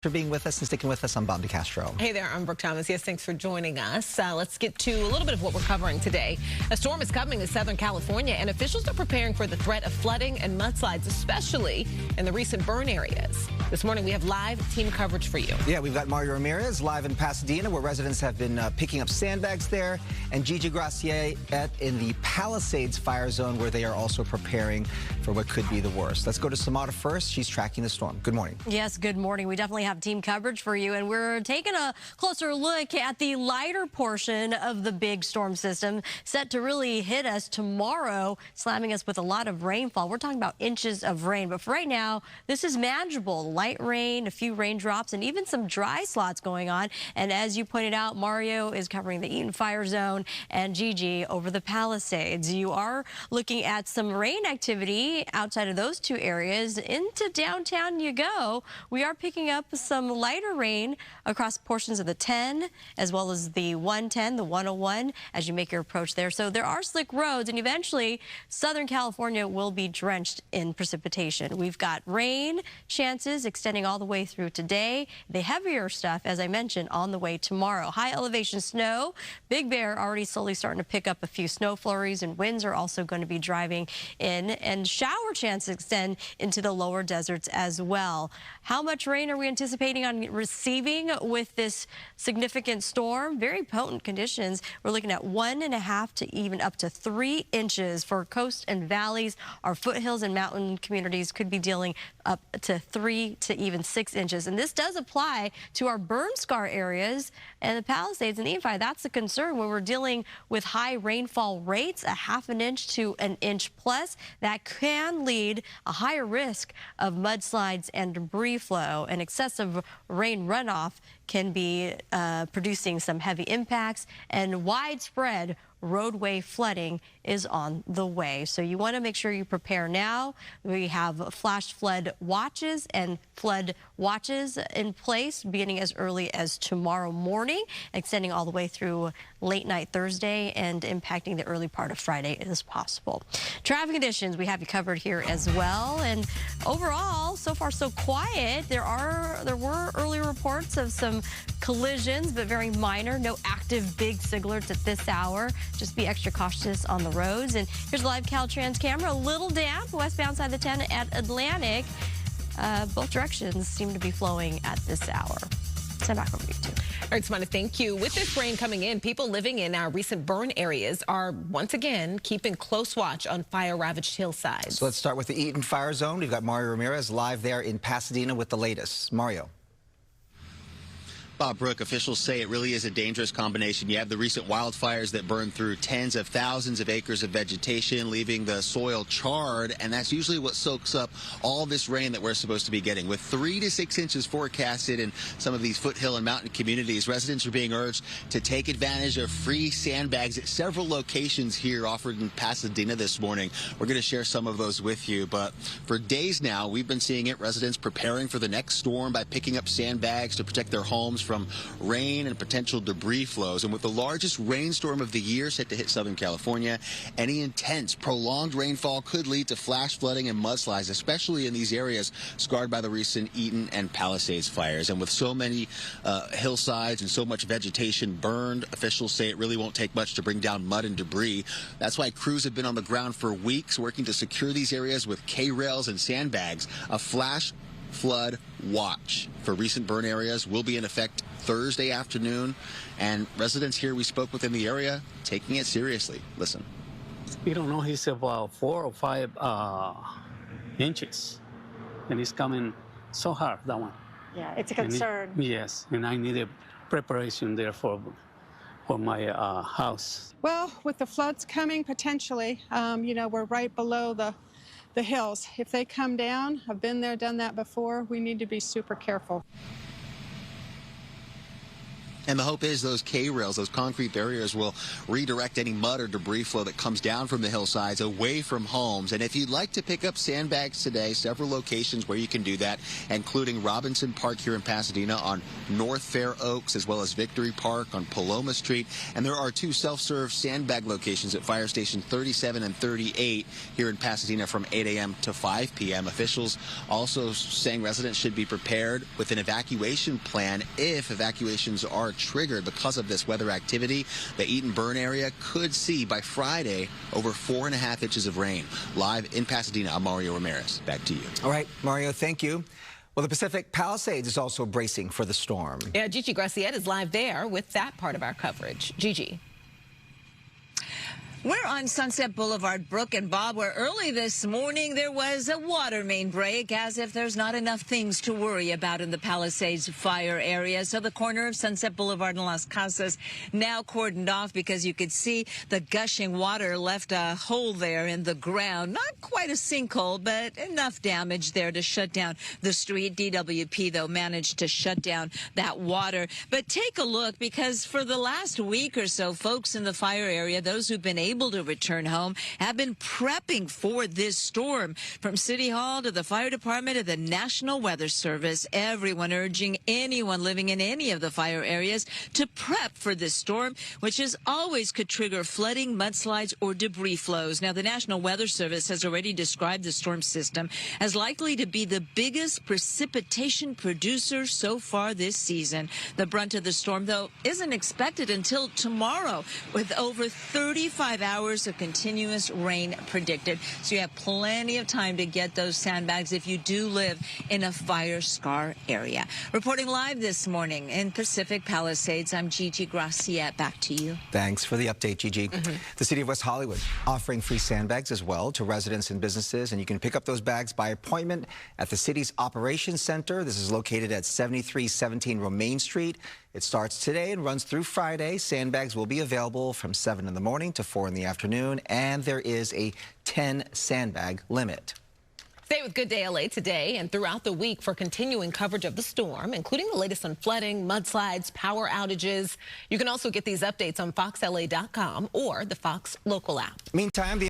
For being with us and sticking with us. I'm Bob DeCastro. Hey there, I'm Brooke Thomas. Yes, thanks for joining us. Let's get to a little bit of what we're covering today. A storm is coming to Southern California, and officials are preparing for the threat of flooding and mudslides, especially in the recent burn areas. This morning, we have live team coverage for you. Yeah, we've got Mario Ramirez live in Pasadena, where residents have been picking up sandbags there, and Gigi Gracier in the Palisades fire zone, where they are also preparing for what could be the worst. Let's go to Samara first. She's tracking the storm. Good morning. Yes, good morning. We definitely have team coverage for you, and we're taking a closer look at the lighter portion of the big storm system set to really hit us tomorrow, slamming us with a lot of rainfall. We're talking about inches of rain, but for right now, this is manageable. Light rain, a few raindrops, and even some dry slots going on. And as you pointed out, Mario is covering the Eaton fire zone and Gigi over the Palisades. You are looking at some rain activity outside of those two areas. Into downtown you go. We are picking up some lighter rain across portions of the 10 as well as the 110, the 101 as you make your approach there. So there are slick roads, and eventually Southern California will be drenched in precipitation. We've got rain chances extending all the way through today. The heavier stuff, as I mentioned, on the way tomorrow. High elevation snow. Big Bear already slowly starting to pick up a few snow flurries, and winds are also going to be driving in, and shower chances extend into the lower deserts as well. How much rain are we anticipating on receiving with this significant storm? Very potent conditions. We're looking at 1.5 to even up to 3 inches for coast and valleys. Our foothills and mountain communities could be dealing up to 3 to even 6 inches. And this does apply to our burn scar areas and the Palisades and Eaton. That's the concern when we're dealing with high rainfall rates, a 1/2 inch to 1 inch plus. That can lead a higher risk of mudslides and debris flow, and excessive rain runoff can be producing some heavy impacts, and widespread roadway flooding is on the way. So you want to make sure you prepare now. We have flash flood watches and flood watches in place beginning as early as tomorrow morning, extending all the way through late night Thursday and impacting the early part of Friday as possible. Traffic conditions, we have you covered here as well. And overall, so far so quiet. There were early reports of some collisions, but very minor. No active big signalers at this hour. Just be extra cautious on the roads. And here's a live Caltrans camera. A little damp westbound side of the 10 at Atlantic. Both directions seem to be flowing at this hour. Send back over to you, too. All right, Samana, thank you. With this rain coming in, people living in our recent burn areas are once again keeping close watch on fire-ravaged hillsides. So let's start with the Eaton fire zone. We've got Mario Ramirez live there in Pasadena with the latest. Mario. Bob, Brooke, officials say it really is a dangerous combination. You have the recent wildfires that burned through tens of thousands of acres of vegetation, leaving the soil charred, and that's usually what soaks up all this rain that we're supposed to be getting. With 3 to 6 inches forecasted in some of these foothill and mountain communities, residents are being urged to take advantage of free sandbags at several locations here offered in Pasadena this morning. We're going to share some of those with you, but for days now, we've been seeing it. Residents preparing for the next storm by picking up sandbags to protect their homes from rain and potential debris flows. And with the largest rainstorm of the year set to hit Southern California, any intense, prolonged rainfall could lead to flash flooding and mudslides, especially in these areas scarred by the recent Eaton and Palisades fires. And with so many hillsides and so much vegetation burned, officials say it really won't take much to bring down mud and debris. That's why crews have been on the ground for weeks working to secure these areas with K-rails and sandbags. A flash flood watch for recent burn areas will be in effect Thursday afternoon, and residents here we spoke with in the area taking it seriously. Listen. We don't know, he's about 4 or 5 inches, and it's coming so hard, that one. Yeah, it's a concern. Yes, and I need a preparation there for my house. Well, with the floods coming potentially, you know, we're right below the hills. If they come down, I've been there, done that before, we need to be super careful. And the hope is those K-rails, those concrete barriers, will redirect any mud or debris flow that comes down from the hillsides away from homes. And if you'd like to pick up sandbags today, several locations where you can do that, including Robinson Park here in Pasadena on North Fair Oaks, as well as Victory Park on Paloma Street. And there are 2 self-serve sandbag locations at Fire Station 37 and 38 here in Pasadena from 8 a.m. to 5 p.m. Officials also saying residents should be prepared with an evacuation plan if evacuations are triggered because of this weather activity. The Eaton burn area could see by Friday over 4.5 inches of rain. Live in Pasadena, I'm Mario Ramirez. Back to you. All right, Mario, thank you. Well, the Pacific Palisades is also bracing for the storm. Yeah, Gigi Graciette is live there with that part of our coverage. Gigi. We're on Sunset Boulevard, Brooke and Bob, where early this morning there was a water main break, as if there's not enough things to worry about in the Palisades fire area. So the corner of Sunset Boulevard and Las Casas now cordoned off because you could see the gushing water left a hole there in the ground. Not quite a sinkhole, but enough damage there to shut down the street. DWP, though, managed to shut down that water. But take a look, because for the last week or so, folks in the fire area, those who've been able to return home, have been prepping for this storm. From City Hall to the fire department to the National Weather Service, everyone urging anyone living in any of the fire areas to prep for this storm, which as always could trigger flooding, mudslides, or debris flows. Now, the National Weather Service has already described the storm system as likely to be the biggest precipitation producer so far this season. The brunt of the storm, though, isn't expected until tomorrow, with over 35 hours of continuous rain predicted. So you have plenty of time to get those sandbags if you do live in a fire scar area. Reporting live this morning in Pacific Palisades, I'm Gigi Graciette. Back to you. Thanks for the update, Gigi. The city of West Hollywood offering free sandbags as well to residents and businesses, and you can pick up those bags by appointment at the city's operations center. This is located at 7317 Romaine Street. It starts today and runs through Friday. Sandbags will be available from 7 in the morning to 4 in the afternoon, and there is a 10 sandbag limit. Stay with Good Day LA today and throughout the week for continuing coverage of the storm, including the latest on flooding, mudslides, power outages. You can also get these updates on foxla.com or the Fox local app. Meantime, the